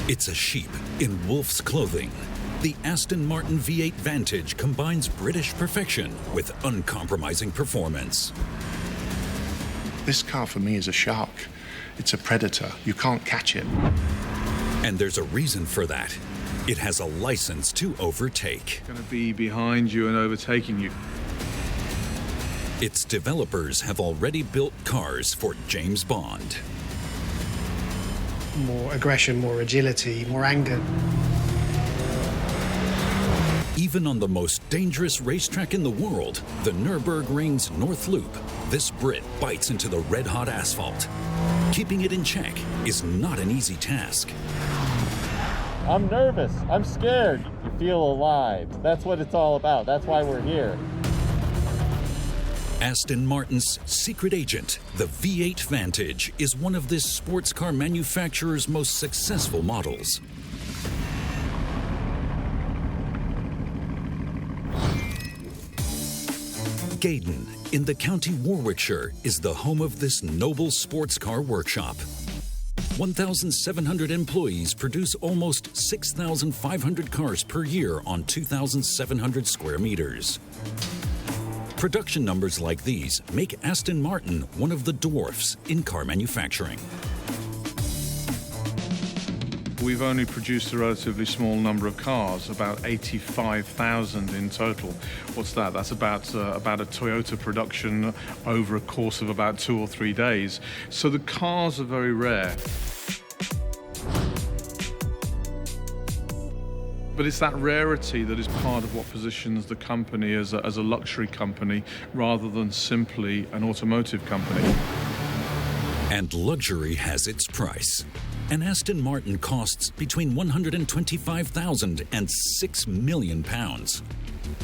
It's a sheep in wolf's clothing. The Aston Martin V8 Vantage combines British perfection with uncompromising performance. This car for me is a shark. It's a predator. You can't catch it. And there's a reason for that. It has a license to overtake. Going to be behind you and overtaking you. Its developers have already built cars for James Bond. More aggression, more agility, more anger. Even on the most dangerous racetrack in the world, the Nürburgring's North Loop, this Brit bites into the red-hot asphalt. Keeping it in check is not an easy task. I'm nervous. I'm scared. You feel alive. That's what it's all about. That's why we're here. Aston Martin's secret agent, the V8 Vantage, is one of this sports car manufacturer's most successful models. Gaydon, in the County Warwickshire, is the home of this noble sports car workshop. 1,700 employees produce almost 6,500 cars per year on 2,700 square meters. Production numbers like these make Aston Martin one of the dwarfs in car manufacturing. We've only produced a relatively small number of cars, about 85,000 in total. What's that? That's about a Toyota production over a course of about 2 or 3 days. So the cars are very rare. But it's that rarity that is part of what positions the company as a luxury company rather than simply an automotive company. And luxury has its price. An Aston Martin costs between £125,000 and £6 million.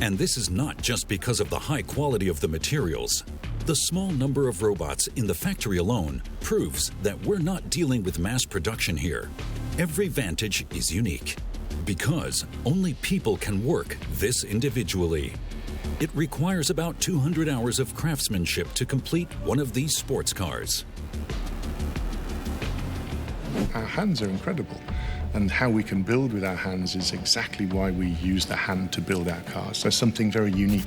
And this is not just because of the high quality of the materials. The small number of robots in the factory alone proves that we're not dealing with mass production here. Every Vantage is unique, because only people can work this individually. It requires about 200 hours of craftsmanship to complete one of these sports cars. Our hands are incredible, and how we can build with our hands is exactly why we use the hand to build our cars. There's something very unique.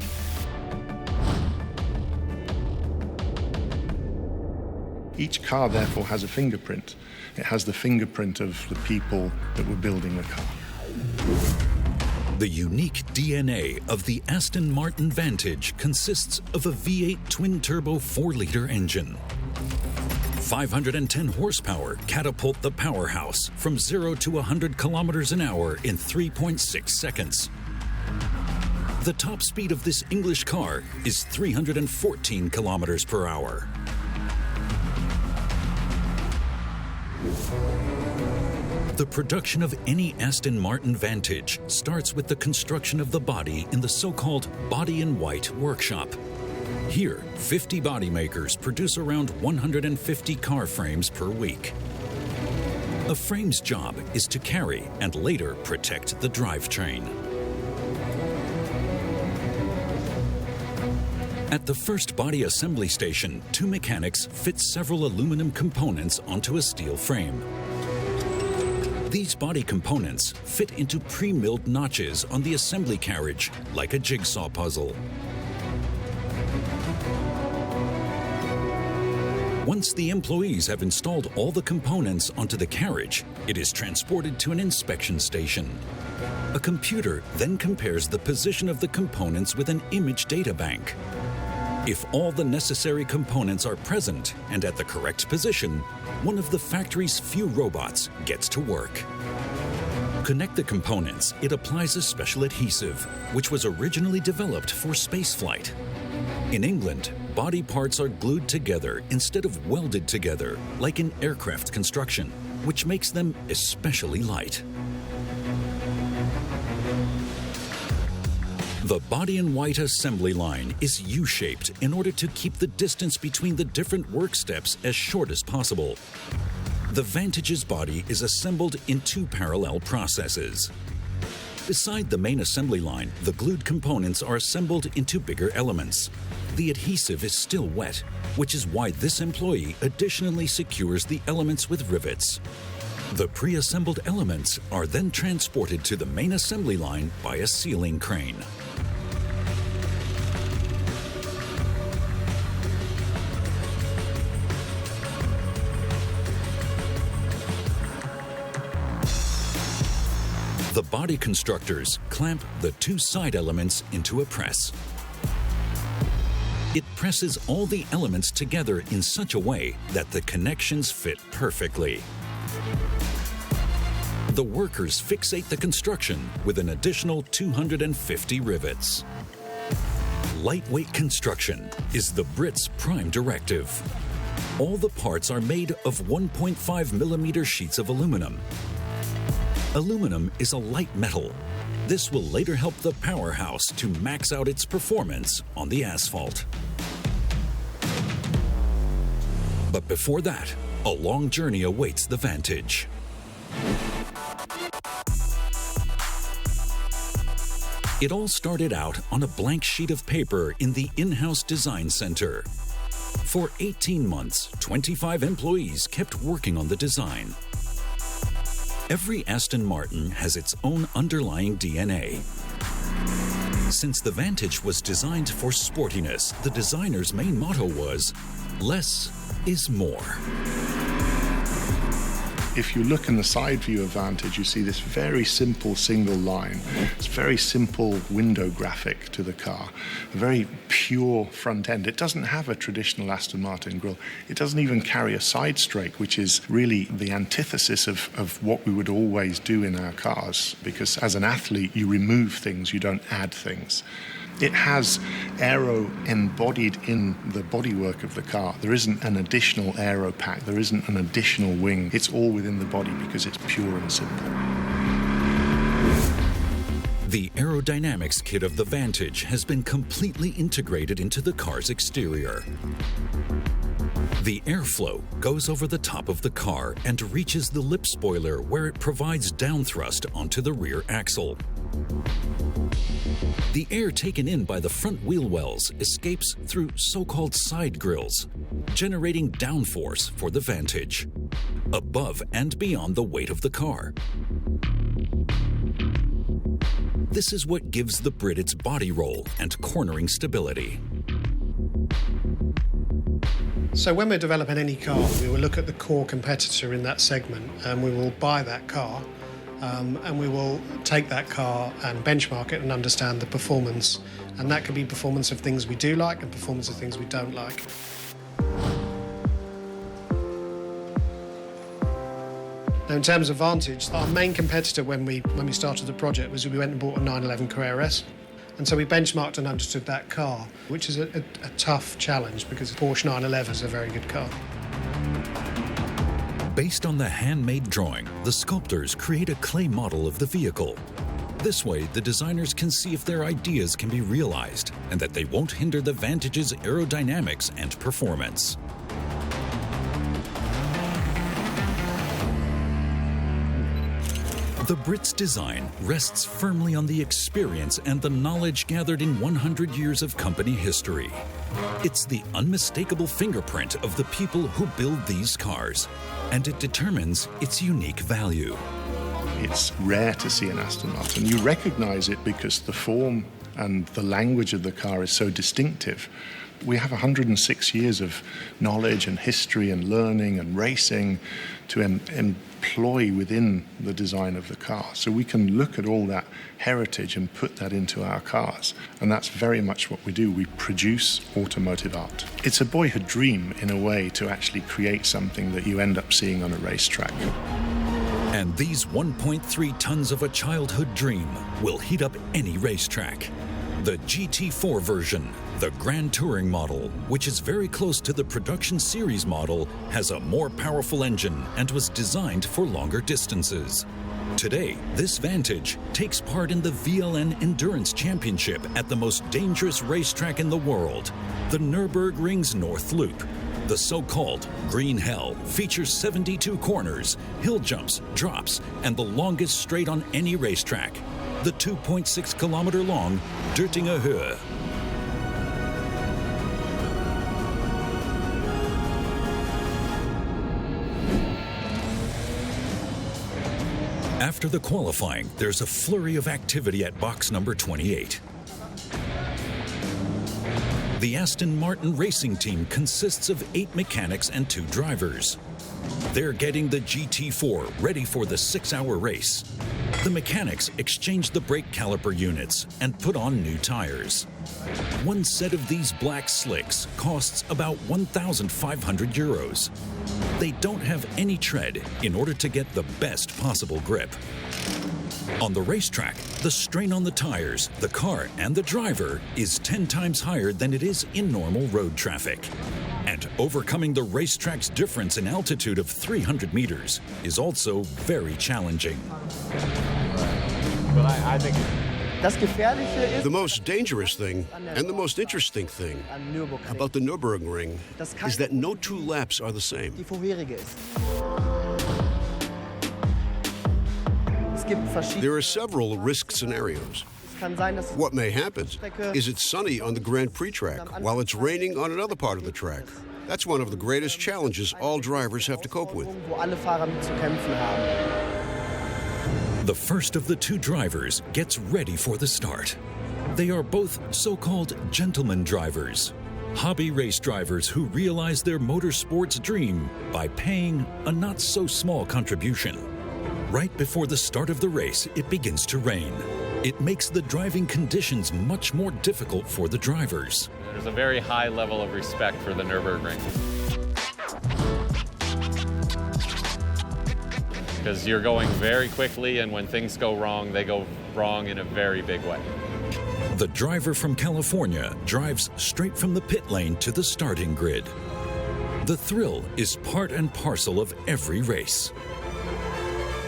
Each car, therefore, has a fingerprint. It has the fingerprint of the people that were building the car. The unique DNA of the Aston Martin Vantage consists of a V8 twin-turbo 4-liter engine. 510 horsepower catapult the powerhouse from 0 to 100 kilometers an hour in 3.6 seconds. The top speed of this English car is 314 kilometers per hour. The production of any Aston Martin Vantage starts with the construction of the body in the so-called body-in-white workshop. Here, 50 body makers produce around 150 car frames per week. A frame's job is to carry and later protect the drivetrain. At the first body assembly station, 2 mechanics fit several aluminum components onto a steel frame. These body components fit into pre-milled notches on the assembly carriage, like a jigsaw puzzle. Once the employees have installed all the components onto the carriage, it is transported to an inspection station. A computer then compares the position of the components with an image data bank. If all the necessary components are present and at the correct position, one of the factory's few robots gets to work. Connect the components, it applies a special adhesive, which was originally developed for spaceflight. In England, body parts are glued together instead of welded together, like in aircraft construction, which makes them especially light. The body-in-white assembly line is U-shaped in order to keep the distance between the different work steps as short as possible. The Vantage's body is assembled in 2 parallel processes. Beside the main assembly line, the glued components are assembled into bigger elements. The adhesive is still wet, which is why this employee additionally secures the elements with rivets. The pre-assembled elements are then transported to the main assembly line by a ceiling crane. The body constructors clamp the two side elements into a press. It presses all the elements together in such a way that the connections fit perfectly. The workers fixate the construction with an additional 250 rivets. Lightweight construction is the Brits' prime directive. All the parts are made of 1.5 millimeter sheets of aluminum. Aluminum is a light metal. This will later help the powerhouse to max out its performance on the asphalt. But before that, a long journey awaits the Vantage. It all started out on a blank sheet of paper in the in-house design center. For 18 months, 25 employees kept working on the design. Every Aston Martin has its own underlying DNA. Since the Vantage was designed for sportiness, the designer's main motto was, "Less is more." If you look in the side view of Vantage, you see this very simple single line. It's very simple window graphic to the car, a very pure front end. It doesn't have a traditional Aston Martin grille. It doesn't even carry a side strake, which is really the antithesis of what we would always do in our cars, because as an athlete, you remove things, you don't add things. It has aero embodied in the bodywork of the car. There isn't an additional aero pack, there isn't an additional wing. It's all within the body because it's pure and simple. The aerodynamics kit of the Vantage has been completely integrated into the car's exterior. The airflow goes over the top of the car and reaches the lip spoiler, where it provides downthrust onto the rear axle. The air taken in by the front wheel wells escapes through so-called side grills, generating downforce for the Vantage, above and beyond the weight of the car. This is what gives the Brit its body roll and cornering stability. So when we're developing any car, we will look at the core competitor in that segment, and we will buy that car, and we will take that car and benchmark it and understand the performance. And that could be performance of things we do like and performance of things we don't like. Now, in terms of Vantage, our main competitor when we started the project was we went and bought a 911 Carrera. And so we benchmarked and understood that car, which is a tough challenge because Porsche 911 is a very good car. Based on the handmade drawing, the sculptors create a clay model of the vehicle. This way, the designers can see if their ideas can be realized and that they won't hinder the Vantage's aerodynamics and performance. The Brit's design rests firmly on the experience and the knowledge gathered in 100 years of company history. It's the unmistakable fingerprint of the people who build these cars, and it determines its unique value. It's rare to see an Aston Martin. You recognize it because the form and the language of the car is so distinctive. We have 106 years of knowledge and history and learning and racing to employ within the design of the car. So we can look at all that heritage and put that into our cars. And that's very much what we do. We produce automotive art. It's a boyhood dream, in a way, to actually create something that you end up seeing on a racetrack. And these 1.3 tons of a childhood dream will heat up any racetrack. The GT4 version, the Grand Touring model, which is very close to the production series model, has a more powerful engine and was designed for longer distances. Today, this Vantage takes part in the VLN Endurance Championship at the most dangerous racetrack in the world, the Nürburgring's North Loop. The so-called Green Hell features 72 corners, hill jumps, drops, and the longest straight on any racetrack, the 2.6-kilometer-long Dürtinger Höhe. After the qualifying, there's a flurry of activity at box number 28. The Aston Martin racing team consists of 8 mechanics and 2 drivers. They're getting the GT4 ready for the 6-hour race. The mechanics exchange the brake caliper units and put on new tires. One set of these black slicks costs about 1,500 euros. They don't have any tread in order to get the best possible grip. On the racetrack, the strain on the tires, the car, and the driver is 10 times higher than it is in normal road traffic. And overcoming the racetrack's difference in altitude of 300 meters is also very challenging. But I think The most dangerous thing and the most interesting thing about the Nürburgring is that no 2 laps are the same. There are several risk scenarios. What may happen is it's sunny on the Grand Prix track while it's raining on another part of the track. That's one of the greatest challenges all drivers have to cope with. The first of the 2 drivers gets ready for the start. They are both so-called gentleman drivers, hobby race drivers who realize their motorsport's dream by paying a not-so-small contribution. Right before the start of the race, it begins to rain. It makes the driving conditions much more difficult for the drivers. there's a very high level of respect for the Nürburgring. Because you're going very quickly, and when things go wrong, they go wrong in a very big way. The driver from California drives straight from the pit lane to the starting grid. The thrill is part and parcel of every race.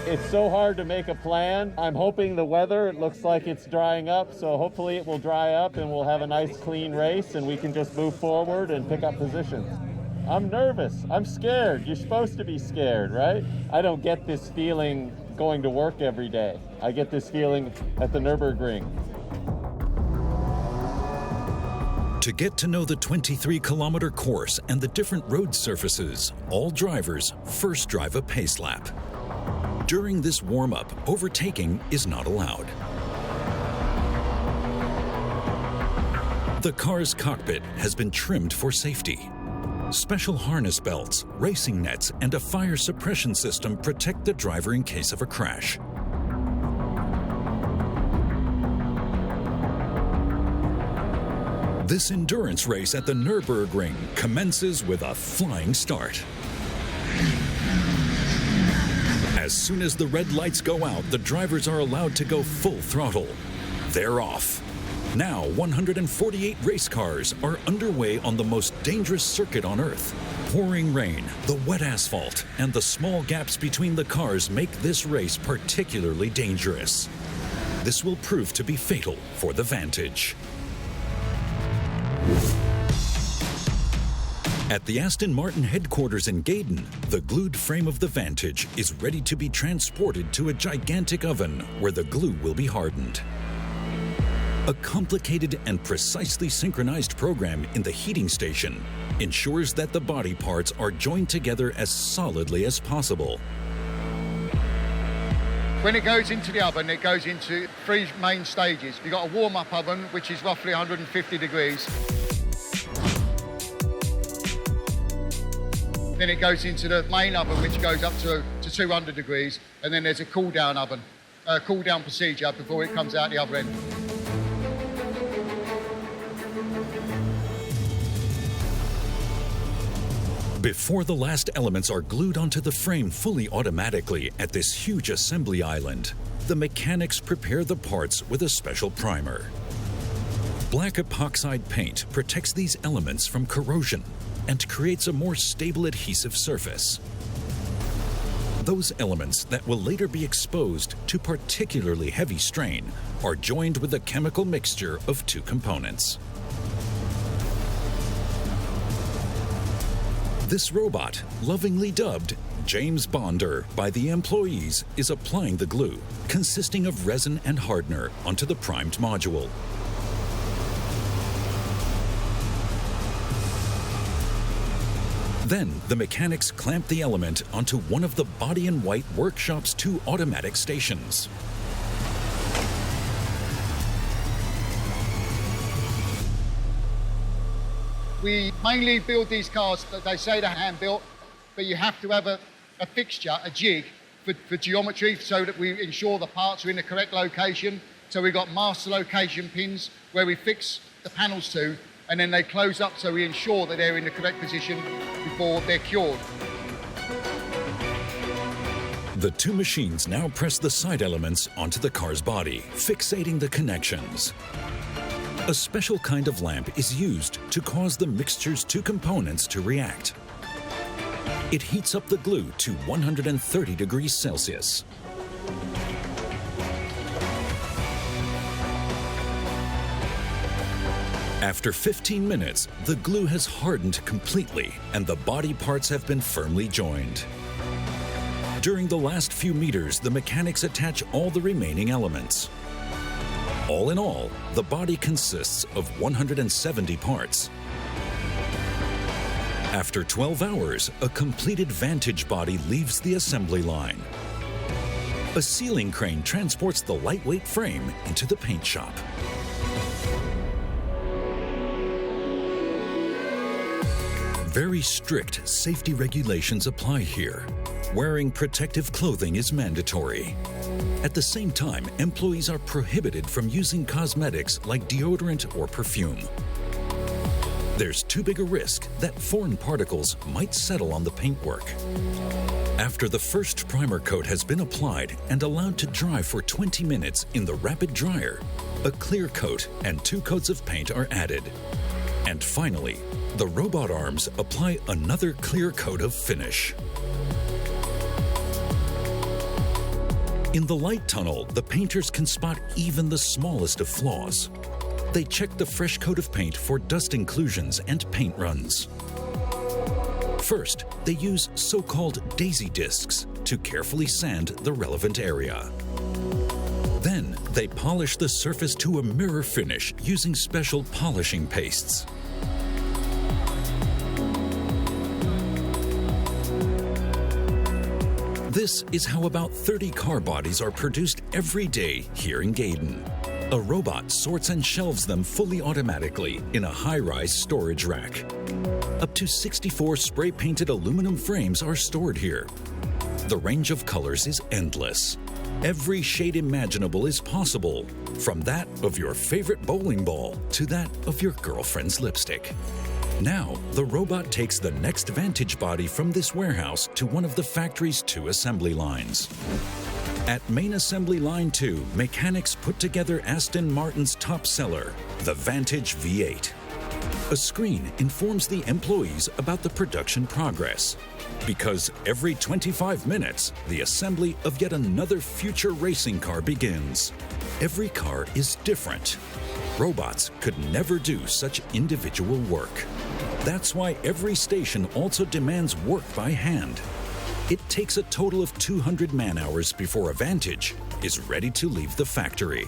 It's so hard to make a plan. I'm hoping the weather, it looks like it's drying up, so hopefully it will dry up and we'll have a nice clean race and we can just move forward and pick up positions. I'm nervous, I'm scared. You're supposed to be scared, right? I don't get this feeling going to work every day. I get this feeling at the Nürburgring. To get to know the 23-kilometer course and the different road surfaces, all drivers first drive a pace lap. During this warm-up, overtaking is not allowed. The car's cockpit has been trimmed for safety. Special harness belts, racing nets, and a fire suppression system protect the driver in case of a crash. This endurance race at the Nürburgring commences with a flying start. As soon as the red lights go out, the drivers are allowed to go full throttle. They're off. Now, 148 race cars are underway on the most dangerous circuit on Earth. Pouring rain, the wet asphalt, and the small gaps between the cars make this race particularly dangerous. This will prove to be fatal for the Vantage. At the Aston Martin headquarters in Gaydon, the glued frame of the Vantage is ready to be transported to a gigantic oven where the glue will be hardened. A complicated and precisely synchronized program in the heating station ensures that the body parts are joined together as solidly as possible. When it goes into the oven, it goes into 3 main stages. You've got a warm-up oven, which is roughly 150 degrees. Then it goes into the main oven, which goes up to 200 degrees. And then there's a cool-down oven, cool-down procedure before it comes out the other end. Before the last elements are glued onto the frame fully automatically at this huge assembly island, the mechanics prepare the parts with a special primer. Black epoxide paint protects these elements from corrosion and creates a more stable adhesive surface. Those elements that will later be exposed to particularly heavy strain are joined with a chemical mixture of 2 components. This robot, lovingly dubbed James Bonder by the employees, is applying the glue, consisting of resin and hardener, onto the primed module. Then the mechanics clamp the element onto one of the body-in-white workshop's 2 automatic stations. We mainly build these cars, they say they're hand-built, but you have to have a fixture, a jig, for geometry so that we ensure the parts are in the correct location. So we've got master location pins where we fix the panels to, and then they close up so we ensure that they're in the correct position before they're cured. The 2 machines now press the side elements onto the car's body, fixating the connections. A special kind of lamp is used to cause the mixture's 2 components to react. It heats up the glue to 130 degrees Celsius. After 15 minutes, the glue has hardened completely and the body parts have been firmly joined. During the last few meters, the mechanics attach all the remaining elements. All in all, the body consists of 170 parts. After 12 hours, a completed Vantage body leaves the assembly line. A ceiling crane transports the lightweight frame into the paint shop. Very strict safety regulations apply here. Wearing protective clothing is mandatory. At the same time, employees are prohibited from using cosmetics like deodorant or perfume. There's too big a risk that foreign particles might settle on the paintwork. After the first primer coat has been applied and allowed to dry for 20 minutes in the rapid dryer, a clear coat and 2 coats of paint are added. And finally, the robot arms apply another clear coat of finish. In the light tunnel, the painters can spot even the smallest of flaws. They check the fresh coat of paint for dust inclusions and paint runs. First, they use so-called daisy discs to carefully sand the relevant area. Then, they polish the surface to a mirror finish using special polishing pastes. This is how about 30 car bodies are produced every day here in Gaydon. A robot sorts and shelves them fully automatically in a high-rise storage rack. Up to 64 spray-painted aluminum frames are stored here. The range of colors is endless. Every shade imaginable is possible, from that of your favorite bowling ball to that of your girlfriend's lipstick. Now, the robot takes the next Vantage body from this warehouse to one of the factory's 2 assembly lines. At Main Assembly Line 2, mechanics put together Aston Martin's top seller, the Vantage V8. A screen informs the employees about the production progress, because every 25 minutes, the assembly of yet another future racing car begins. Every car is different. Robots could never do such individual work. That's why every station also demands work by hand. It takes a total of 200 man-hours before a Vantage is ready to leave the factory.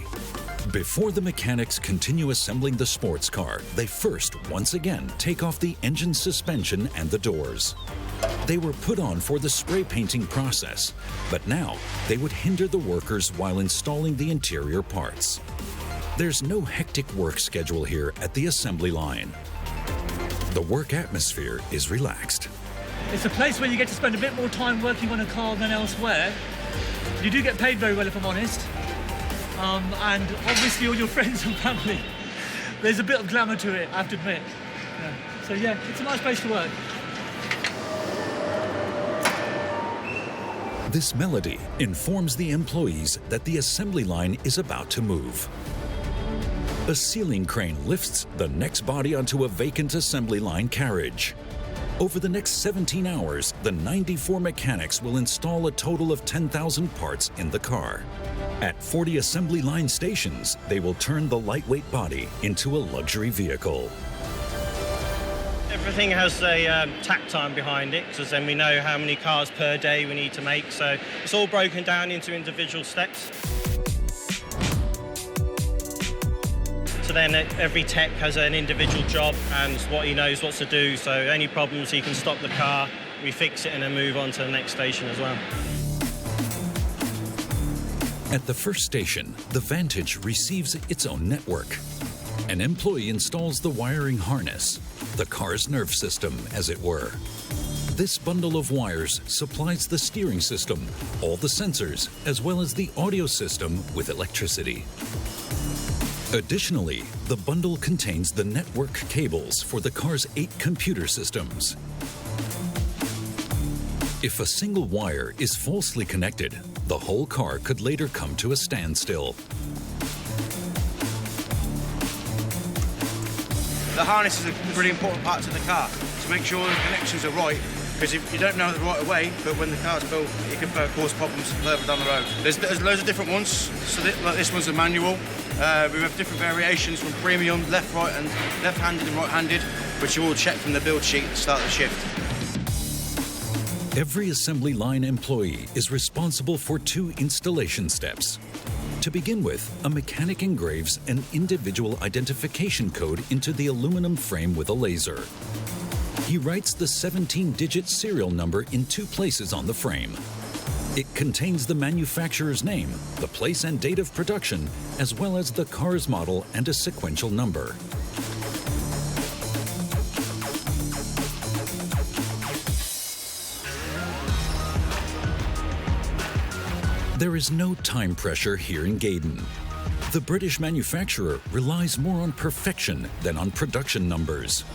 Before the mechanics continue assembling the sports car, they first, once again, take off the engine suspension and the doors. They were put on for the spray painting process, but now they would hinder the workers while installing the interior parts. There's no hectic work schedule here at the assembly line. The work atmosphere is relaxed. It's a place where you get to spend a bit more time working on a car than elsewhere. You do get paid very well, if I'm honest. And obviously all your friends and family. There's a bit of glamour to it, I have to admit. Yeah. So yeah, it's a nice place to work. This melody informs the employees that the assembly line is about to move. A ceiling crane lifts the next body onto a vacant assembly line carriage. Over the next 17 hours, the 94 mechanics will install a total of 10,000 parts in the car. At 40 assembly line stations, they will turn the lightweight body into a luxury vehicle. Everything has a takt time behind it, because then we know how many cars per day we need to make. So it's all broken down into individual steps. So then every tech has an individual job and what he knows what to do. So any problems, he can stop the car, we fix it and then move on to the next station as well. At the first station, the Vantage receives its own network. An employee installs the wiring harness, the car's nerve system, as it were. This bundle of wires supplies the steering system, all the sensors, as well as the audio system with electricity. Additionally, the bundle contains the network cables for the car's 8 computer systems. If a single wire is falsely connected, the whole car could later come to a standstill. The harness is a really important part of the car to make sure the connections are right, because if you don't know it right away, but when the car's built, it can cause problems further down the road. There's loads of different ones, so like this one's a manual. We have different variations from premium, left, right, and left-handed and right-handed, which you all check from the build sheet at the start of the shift. Every assembly line employee is responsible for 2 installation steps. To begin with, a mechanic engraves an individual identification code into the aluminum frame with a laser. He writes the 17-digit serial number in 2 places on the frame. It contains the manufacturer's name, the place and date of production, as well as the car's model and a sequential number. There is no time pressure here in Gaydon. The British manufacturer relies more on perfection than on production numbers.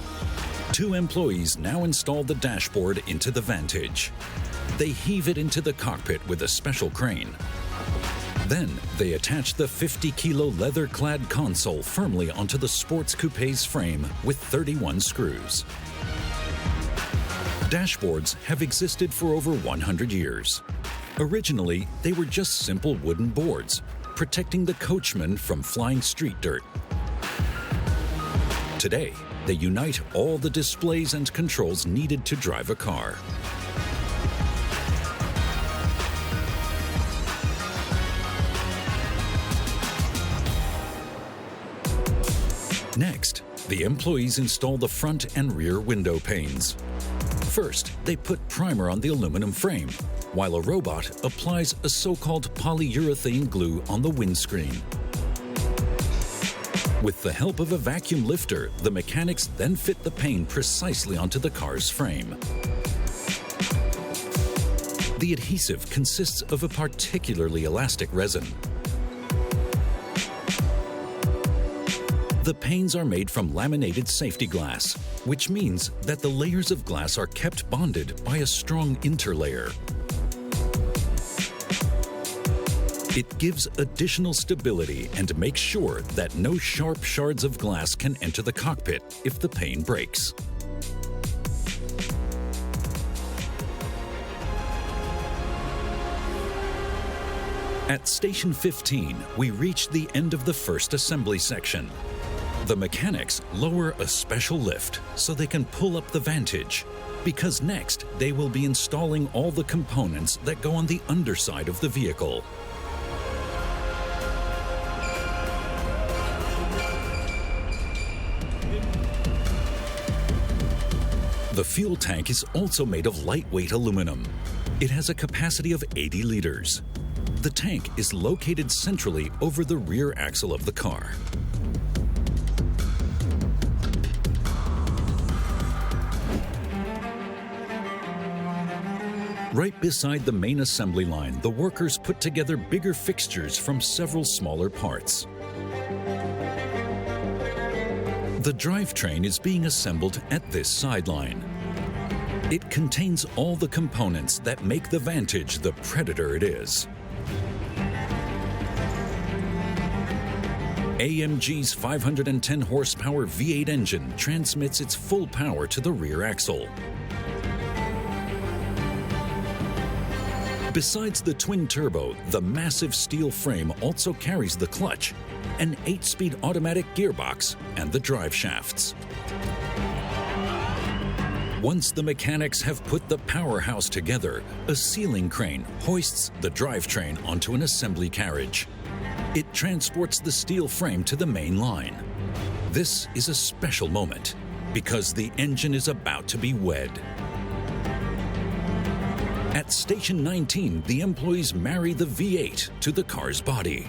2 employees now install the dashboard into the Vantage. They heave it into the cockpit with a special crane. Then they attach the 50-kilo leather-clad console firmly onto the sports coupe's frame with 31 screws. Dashboards have existed for over 100 years. Originally, they were just simple wooden boards, protecting the coachman from flying street dirt. Today, they unite all the displays and controls needed to drive a car. Next, the employees install the front and rear window panes. First, they put primer on the aluminum frame, while a robot applies a so-called polyurethane glue on the windscreen. With the help of a vacuum lifter, the mechanics then fit the pane precisely onto the car's frame. The adhesive consists of a particularly elastic resin. The panes are made from laminated safety glass, which means that the layers of glass are kept bonded by a strong interlayer. It gives additional stability and makes sure that no sharp shards of glass can enter the cockpit if the pane breaks. At Station 15, we reach the end of the first assembly section. The mechanics lower a special lift so they can pull up the Vantage, because next they will be installing all the components that go on the underside of the vehicle. The fuel tank is also made of lightweight aluminum. It has a capacity of 80 liters. The tank is located centrally over the rear axle of the car. Right beside the main assembly line, the workers put together bigger fixtures from several smaller parts. The drivetrain is being assembled at this sideline. It contains all the components that make the Vantage the predator it is. AMG's 510 horsepower V8 engine transmits its full power to the rear axle. Besides the twin-turbo, the massive steel frame also carries the clutch, an 8-speed automatic gearbox, and the drive shafts. Once the mechanics have put the powerhouse together, a ceiling crane hoists the drivetrain onto an assembly carriage. It transports the steel frame to the main line. This is a special moment because the engine is about to be wed. At Station 19, the employees marry the V8 to the car's body.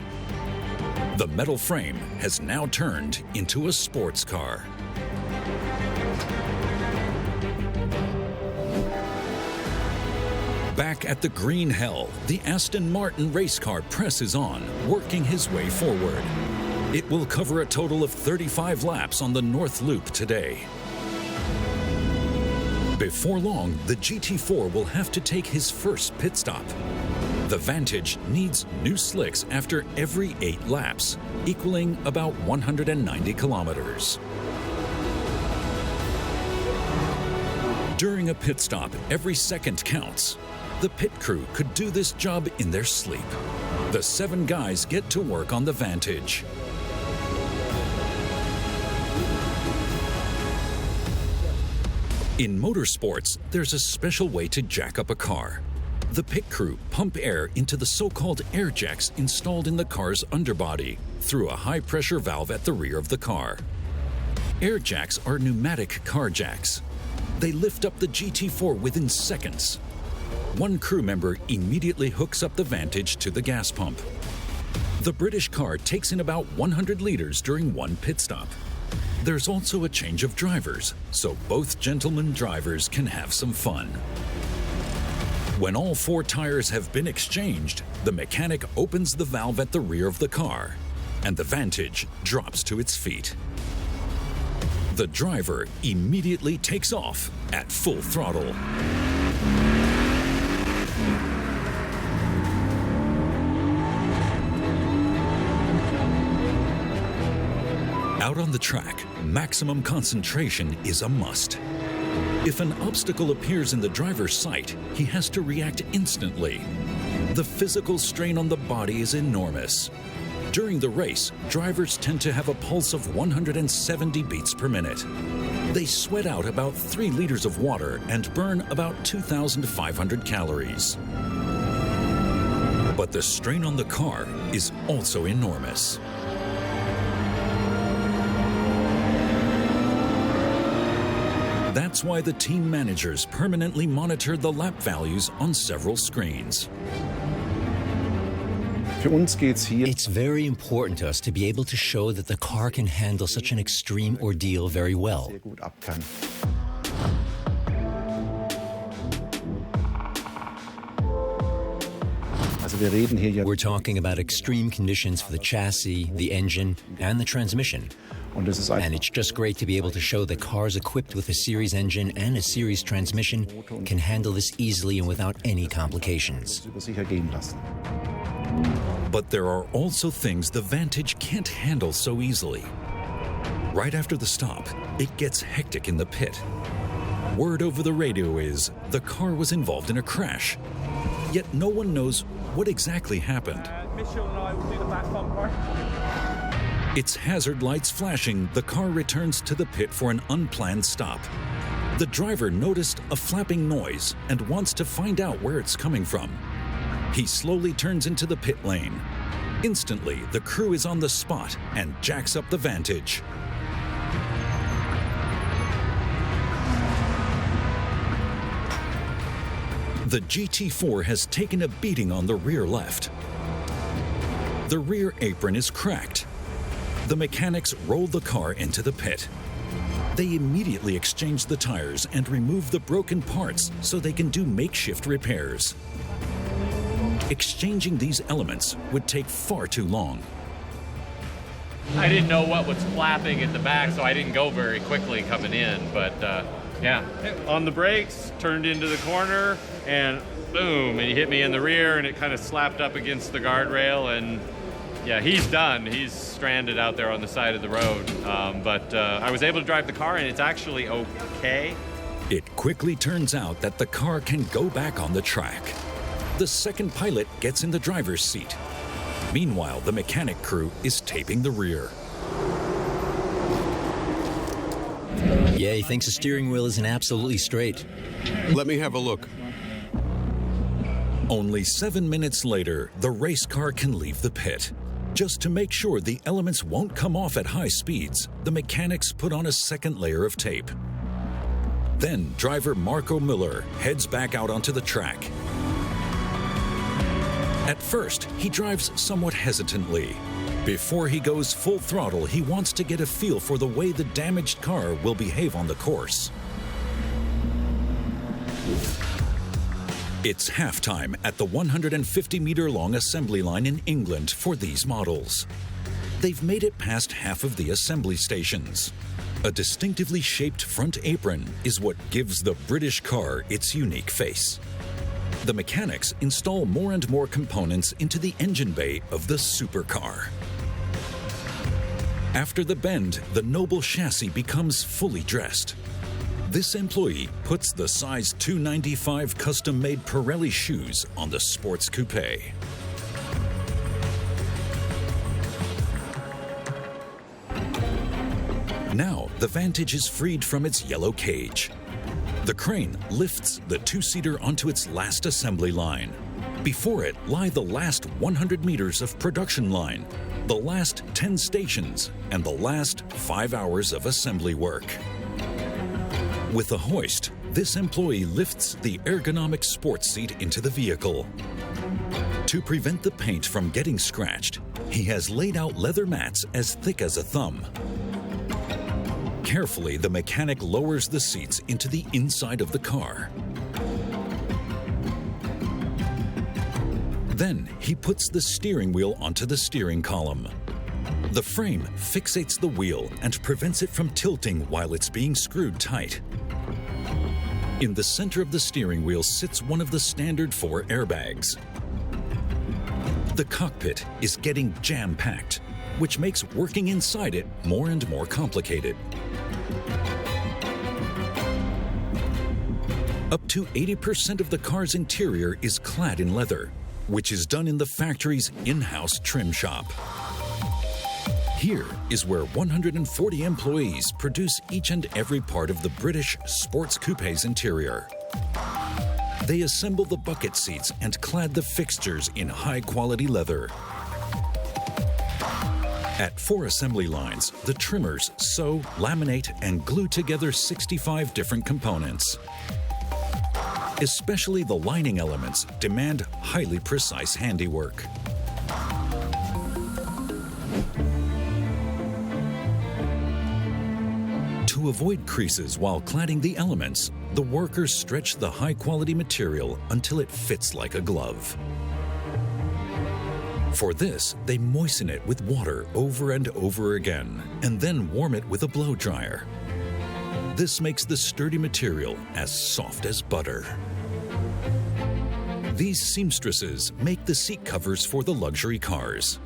The metal frame has now turned into a sports car. Back at the green hell, the Aston Martin race car presses on, working his way forward. It will cover a total of 35 laps on the North Loop today. Before long, the GT4 will have to take his first pit stop. The Vantage needs new slicks after every 8 laps, equaling about 190 kilometers. During a pit stop, every second counts. The pit crew could do this job in their sleep. The 7 guys get to work on the Vantage. In motorsports, there's a special way to jack up a car. The pit crew pump air into the so-called air jacks installed in the car's underbody through a high-pressure valve at the rear of the car. Air jacks are pneumatic car jacks. They lift up the GT4 within seconds. One crew member immediately hooks up the Vantage to the gas pump. The British car takes in about 100 liters during one pit stop. There's also a change of drivers, so both gentlemen drivers can have some fun. When all 4 tires have been exchanged, the mechanic opens the valve at the rear of the car, and the Vantage drops to its feet. The driver immediately takes off at full throttle. Out on the track, maximum concentration is a must. If an obstacle appears in the driver's sight, he has to react instantly. The physical strain on the body is enormous. During the race, drivers tend to have a pulse of 170 beats per minute. They sweat out about 3 liters of water and burn about 2,500 calories. But the strain on the car is also enormous. That's why the team managers permanently monitor the lap values on several screens. It's very important to us to be able to show that the car can handle such an extreme ordeal very well. We're talking about extreme conditions for the chassis, the engine, and the transmission. And it's just great to be able to show that cars equipped with a series engine and a series transmission can handle this easily and without any complications. But there are also things the Vantage can't handle so easily. Right after the stop, it gets hectic in the pit. Word over the radio is the car was involved in a crash. Yet no one knows what exactly happened. Mitchell and I will do the back bumper. Its hazard lights flashing, the car returns to the pit for an unplanned stop. The driver noticed a flapping noise and wants to find out where it's coming from. He slowly turns into the pit lane. Instantly, the crew is on the spot and jacks up the Vantage. The GT4 has taken a beating on the rear left. The rear apron is cracked. The mechanics roll the car into the pit. They immediately exchange the tires and remove the broken parts so they can do makeshift repairs. Exchanging these elements would take far too long. I didn't know what was flapping at the back, so I didn't go very quickly coming in, but yeah. On the brakes, turned into the corner, and boom, and he hit me in the rear, and it kind of slapped up against the guardrail, and yeah, he's done. He's stranded out there on the side of the road. But I was able to drive the car, and it's actually okay. It quickly turns out that the car can go back on the track. The second pilot gets in the driver's seat. Meanwhile, the mechanic crew is taping the rear. Yeah, he thinks the steering wheel isn't absolutely straight. Let me have a look. Only 7 minutes later, the race car can leave the pit. Just to make sure the elements won't come off at high speeds, the mechanics put on a second layer of tape. Then driver Marco Müller heads back out onto the track. At first, he drives somewhat hesitantly. Before he goes full throttle, he wants to get a feel for the way the damaged car will behave on the course. It's halftime at the 150-meter-long assembly line in England for these models. They've made it past half of the assembly stations. A distinctively shaped front apron is what gives the British car its unique face. The mechanics install more and more components into the engine bay of the supercar. After the bend, the noble chassis becomes fully dressed. This employee puts the size 295 custom-made Pirelli shoes on the sports coupe. Now, the Vantage is freed from its yellow cage. The crane lifts the two-seater onto its last assembly line. Before it lie the last 100 meters of production line, the last 10 stations, and the last 5 hours of assembly work. With a hoist, this employee lifts the ergonomic sports seat into the vehicle. To prevent the paint from getting scratched, he has laid out leather mats as thick as a thumb. Carefully, the mechanic lowers the seats into the inside of the car. Then he puts the steering wheel onto the steering column. The frame fixates the wheel and prevents it from tilting while it's being screwed tight. In the center of the steering wheel sits one of the standard 4 airbags. The cockpit is getting jam-packed, which makes working inside it more and more complicated. Up to 80% of the car's interior is clad in leather, which is done in the factory's in-house trim shop. Here is where 140 employees produce each and every part of the British sports coupe's interior. They assemble the bucket seats and clad the fixtures in high-quality leather. At 4 assembly lines, the trimmers sew, laminate, and glue together 65 different components. Especially the lining elements demand highly precise handiwork. To avoid creases while cladding the elements, the workers stretch the high-quality material until it fits like a glove. For this, they moisten it with water over and over again, and then warm it with a blow dryer. This makes the sturdy material as soft as butter. These seamstresses make the seat covers for the luxury cars.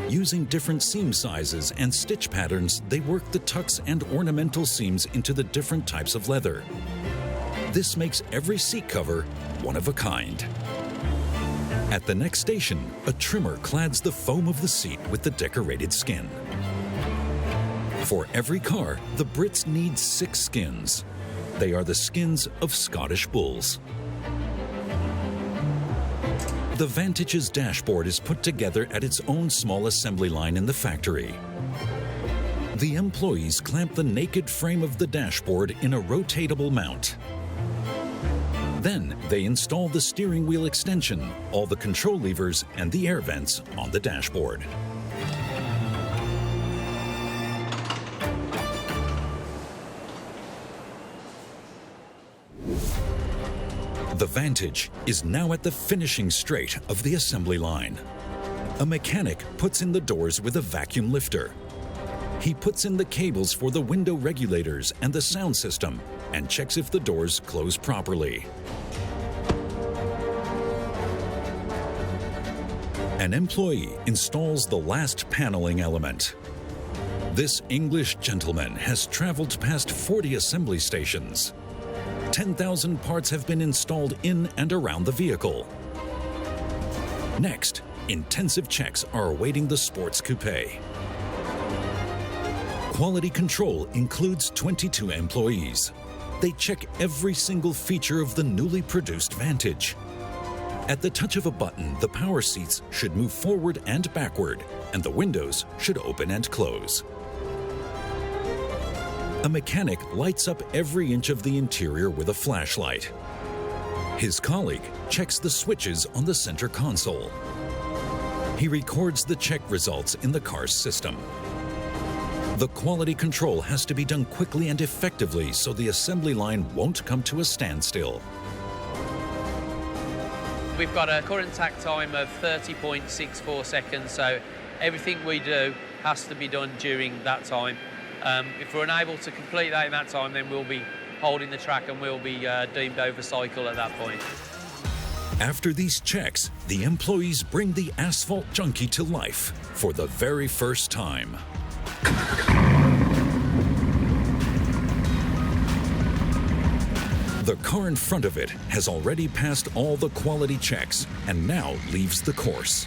Using different seam sizes and stitch patterns, they work the tucks and ornamental seams into the different types of leather. This makes every seat cover one of a kind. At the next station, a trimmer clads the foam of the seat with the decorated skin. For every car, the Brits need 6 skins. They are the skins of Scottish bulls. The Vantage's dashboard is put together at its own small assembly line in the factory. The employees clamp the naked frame of the dashboard in a rotatable mount. Then they install the steering wheel extension, all the control levers, and the air vents on the dashboard. The Vantage is now at the finishing straight of the assembly line. A mechanic puts in the doors with a vacuum lifter. He puts in the cables for the window regulators and the sound system and checks if the doors close properly. An employee installs the last paneling element. This English gentleman has traveled past 40 assembly stations. 10,000 parts have been installed in and around the vehicle. Next, intensive checks are awaiting the sports coupe. Quality control includes 22 employees. They check every single feature of the newly produced Vantage. At the touch of a button, the power seats should move forward and backward, and the windows should open and close. A mechanic lights up every inch of the interior with a flashlight. His colleague checks the switches on the center console. He records the check results in the car's system. The quality control has to be done quickly and effectively so the assembly line won't come to a standstill. We've got a current takt time of 30.64 seconds, so everything we do has to be done during that time. If we're unable to complete that in that time, then we'll be holding the track and we'll be deemed over cycle at that point. After these checks, the employees bring the asphalt junkie to life for the very first time. The car in front of it has already passed all the quality checks and now leaves the course.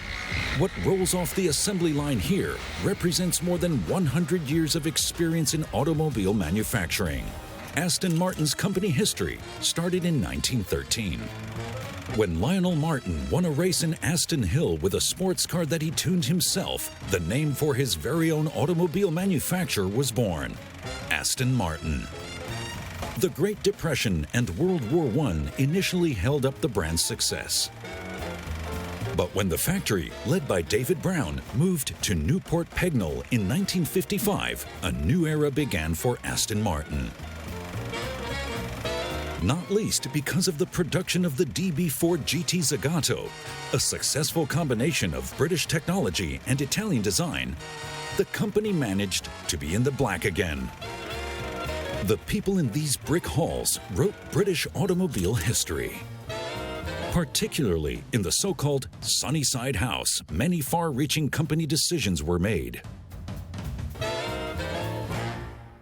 What rolls off the assembly line here represents more than 100 years of experience in automobile manufacturing. Aston Martin's company history started in 1913. When Lionel Martin won a race in Aston Hill with a sports car that he tuned himself, the name for his very own automobile manufacturer was born, Aston Martin. The Great Depression and World War I initially held up the brand's success. But when the factory, led by David Brown, moved to Newport Pagnell in 1955, a new era began for Aston Martin. Not least because of the production of the DB4 GT Zagato, a successful combination of British technology and Italian design, the company managed to be in the black again. The people in these brick halls wrote British automobile history. Particularly in the so-called Sunnyside House, many far-reaching company decisions were made.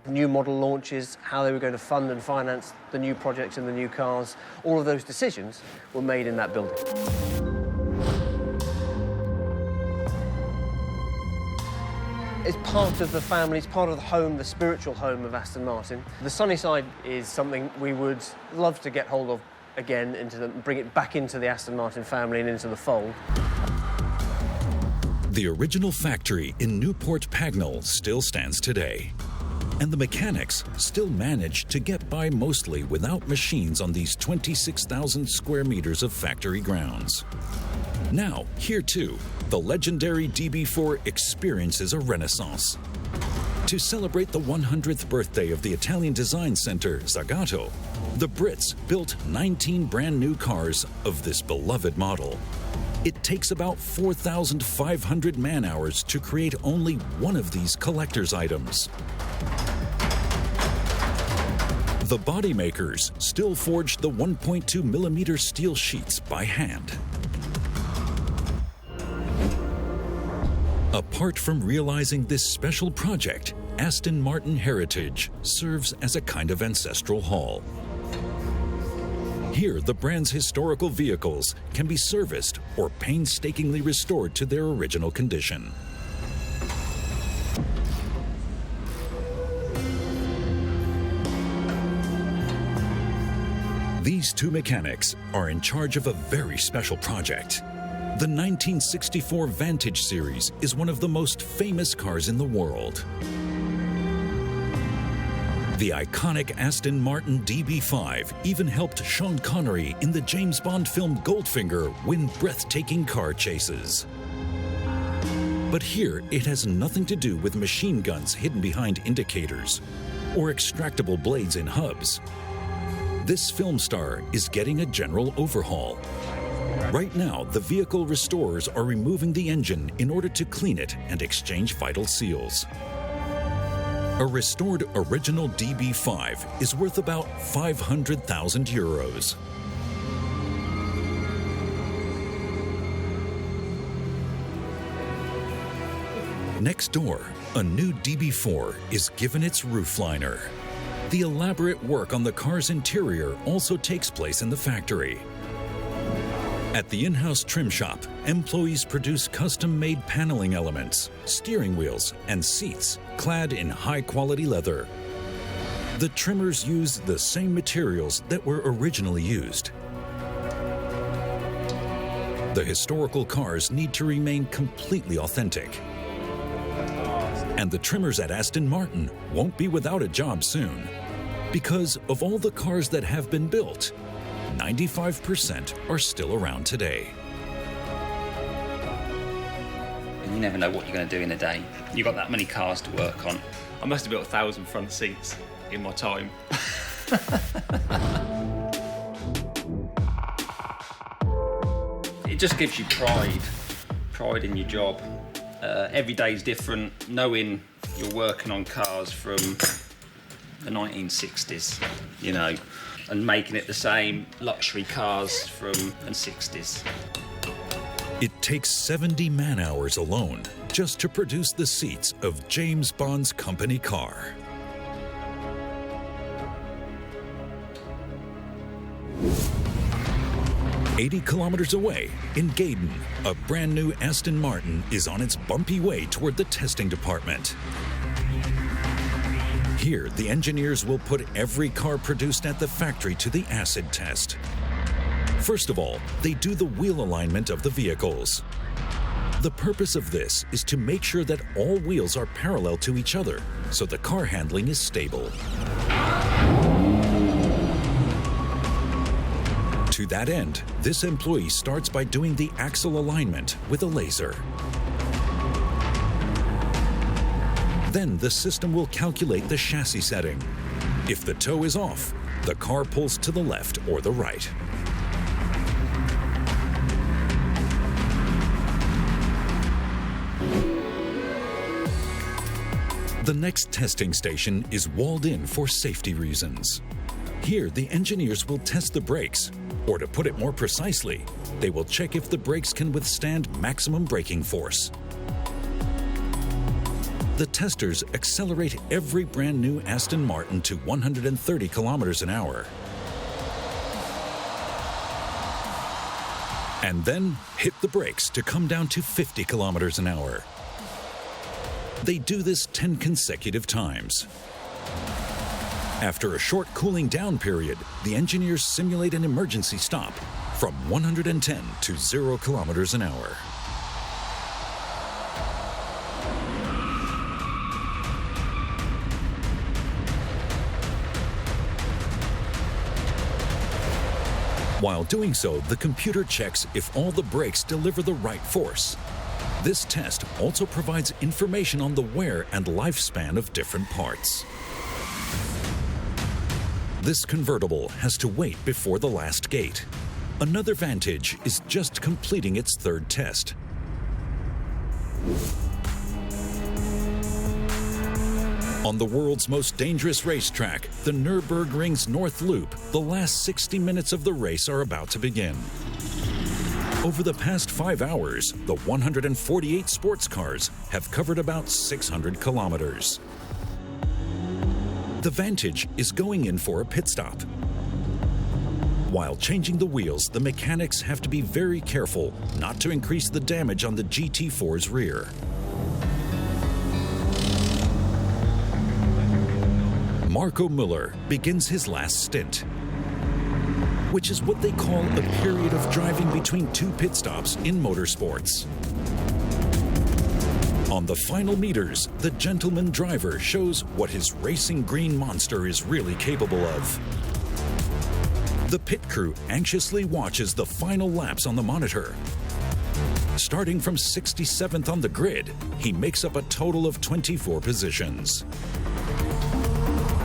New model launches, how they were going to fund and finance the new projects and the new cars, all of those decisions were made in that building. It's part of the family, it's part of the home, the spiritual home of Aston Martin. The Sunnyside is something we would love to get hold of again, bring it back into the Aston Martin family and into the fold. The original factory in Newport Pagnell still stands today. And the mechanics still manage to get by mostly without machines on these 26,000 square meters of factory grounds. Now, here too, the legendary DB4 experiences a renaissance. To celebrate the 100th birthday of the Italian design center, Zagato, the Brits built 19 brand new cars of this beloved model. It takes about 4,500 man-hours to create only one of these collector's items. The body makers still forge the 1.2 millimeter steel sheets by hand. Apart from realizing this special project, Aston Martin Heritage serves as a kind of ancestral hall. Here, the brand's historical vehicles can be serviced or painstakingly restored to their original condition. These two mechanics are in charge of a very special project. The 1964 Vantage series is one of the most famous cars in the world. The iconic Aston Martin DB5 even helped Sean Connery in the James Bond film Goldfinger win breathtaking car chases. But here, it has nothing to do with machine guns hidden behind indicators or extractable blades in hubs. This film star is getting a general overhaul. Right now, the vehicle restorers are removing the engine in order to clean it and exchange vital seals. A restored original DB5 is worth about 500,000 euros. Next door, a new DB4 is given its roof liner. The elaborate work on the car's interior also takes place in the factory. At the in-house trim shop, employees produce custom-made paneling elements, steering wheels, and seats clad in high-quality leather. The trimmers use the same materials that were originally used. The historical cars need to remain completely authentic. And the trimmers at Aston Martin won't be without a job soon. Because of all the cars that have been built, 95% are still around today. You never know what you're going to do in a day. You've got that many cars to work on. I must have built 1,000 front seats in my time. It just gives you pride in your job. Every day's different, knowing you're working on cars from the 1960s, you know, and making it the same luxury cars from the 60s. It takes 70 man-hours alone just to produce the seats of James Bond's company car. "80 kilometers away, in Gaydon, a brand new Aston Martin is on its bumpy way toward the testing department. Here, the engineers will put every car produced at the factory to the acid test. First of all, they do the wheel alignment of the vehicles. The purpose of this is to make sure that all wheels are parallel to each other, so the car handling is stable. To that end, this employee starts by doing the axle alignment with a laser. Then the system will calculate the chassis setting. If the toe is off, the car pulls to the left or the right. The next testing station is walled in for safety reasons. Here, the engineers will test the brakes, or to put it more precisely, they will check if the brakes can withstand maximum braking force. The testers accelerate every brand new Aston Martin to 130 kilometers an hour. And then hit the brakes to come down to 50 kilometers an hour. They do this 10 consecutive times. After a short cooling down period, the engineers simulate an emergency stop from 110 to 0 kilometers an hour. While doing so, the computer checks if all the brakes deliver the right force. This test also provides information on the wear and lifespan of different parts. This convertible has to wait before the last gate. Another Vantage is just completing its third test. On the world's most dangerous racetrack, the Nürburgring's North Loop, the last 60 minutes of the race are about to begin. Over the past 5 hours, the 148 sports cars have covered about 600 kilometers. The Vantage is going in for a pit stop. While changing the wheels, the mechanics have to be very careful not to increase the damage on the GT4's rear. Marco Müller begins his last stint, which is what they call a period of driving between two pit stops in motorsports. On the final meters, the gentleman driver shows what his racing green monster is really capable of. The pit crew anxiously watches the final laps on the monitor. Starting from 67th on the grid, he makes up a total of 24 positions.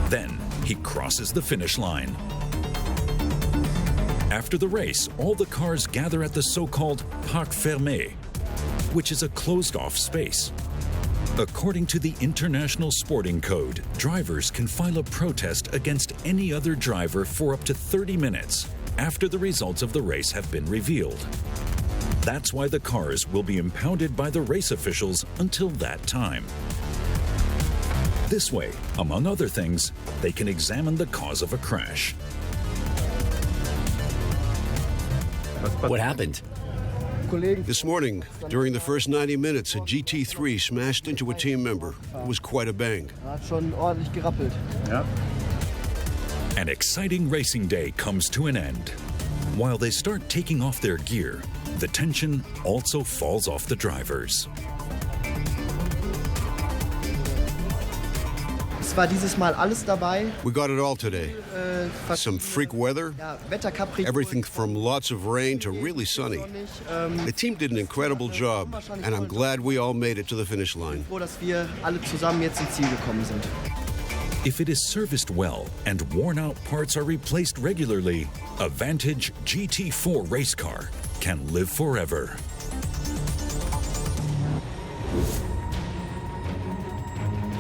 Then he crosses the finish line. After the race, all the cars gather at the so-called Parc Fermé, which is a closed-off space. According to the International Sporting Code, drivers can file a protest against any other driver for up to 30 minutes after the results of the race have been revealed. That's why the cars will be impounded by the race officials until that time. This way, among other things, they can examine the cause of a crash. What happened? This morning, during the first 90 minutes, a GT3 smashed into a team member. It was quite a bang. An exciting racing day comes to an end. While they start taking off their gear, The tension also falls off the drivers. Es war dieses Mal alles dabei. We got it all today. Some freak weather, everything from lots of rain to really sunny. The team did an incredible job, and I'm glad we all made it to the finish line. Froh, dass wir alle zusammen jetzt ins Ziel gekommen sind. If it is serviced well and worn-out parts are replaced regularly, a Vantage GT4 race car can live forever.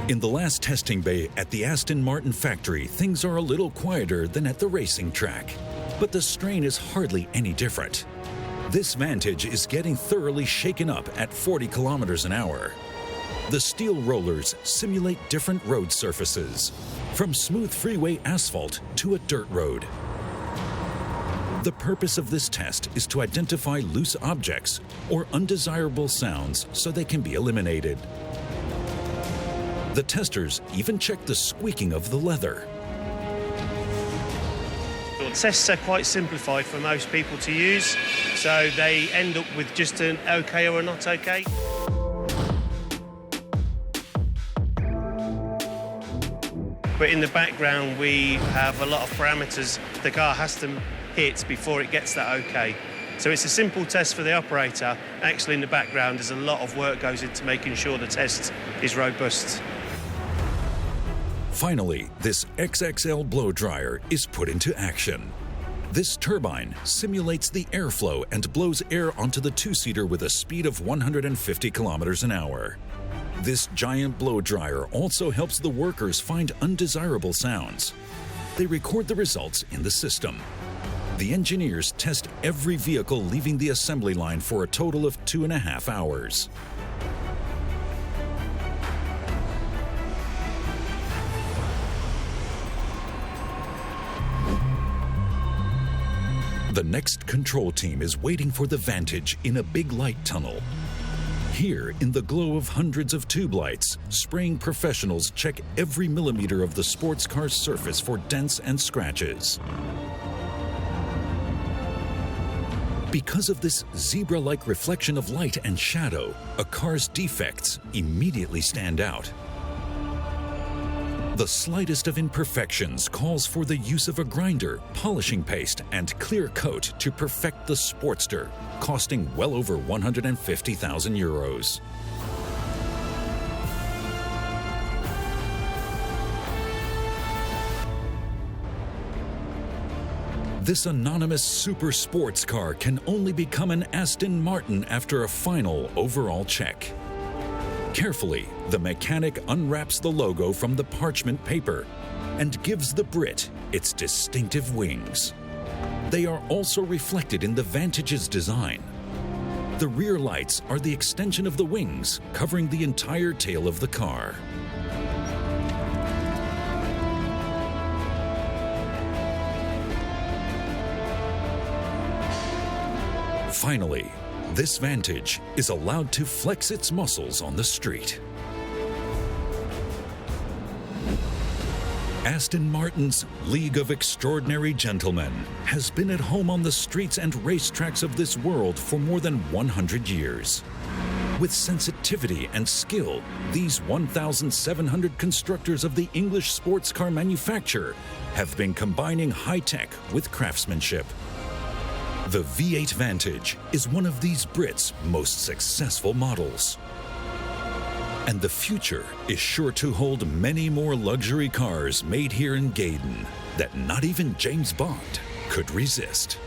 In the last testing bay at the Aston Martin factory, things are a little quieter than at the racing track. But the strain is hardly any different. This Vantage is getting thoroughly shaken up at 40 kilometers an hour. The steel rollers simulate different road surfaces, from smooth freeway asphalt to a dirt road. The purpose of this test is to identify loose objects or undesirable sounds so they can be eliminated. The testers even check the squeaking of the leather. Tests are quite simplified for most people to use, so they end up with just an okay or a not okay. But in the background, we have a lot of parameters the car has to hit before it gets that okay. So it's a simple test for the operator. Actually, in the background, there's a lot of work goes into making sure the test is robust. Finally, this XXL blow dryer is put into action. This turbine simulates the airflow and blows air onto the two-seater with a speed of 150 kilometers an hour. This giant blow dryer also helps the workers find undesirable sounds. They record the results in the system. The engineers test every vehicle leaving the assembly line for a total of 2.5 hours. The next control team is waiting for the Vantage in a big light tunnel. Here, in the glow of hundreds of tube lights, spraying professionals check every millimeter of the sports car's surface for dents and scratches. Because of this zebra-like reflection of light and shadow, a car's defects immediately stand out. The slightest of imperfections calls for the use of a grinder, polishing paste, and clear coat to perfect the Sportster, costing well over 150,000 euros. This anonymous super sports car can only become an Aston Martin after a final overall check. Carefully, the mechanic unwraps the logo from the parchment paper and gives the Brit its distinctive wings. They are also reflected in the Vantage's design. The rear lights are the extension of the wings, covering the entire tail of the car. Finally, this Vantage is allowed to flex its muscles on the street. Aston Martin's League of Extraordinary Gentlemen has been at home on the streets and racetracks of this world for more than 100 years. With sensitivity and skill, these 1,700 constructors of the English sports car manufacturer have been combining high-tech with craftsmanship. The V8 Vantage is one of these Brits' most successful models. And the future is sure to hold many more luxury cars made here in Gaydon that not even James Bond could resist.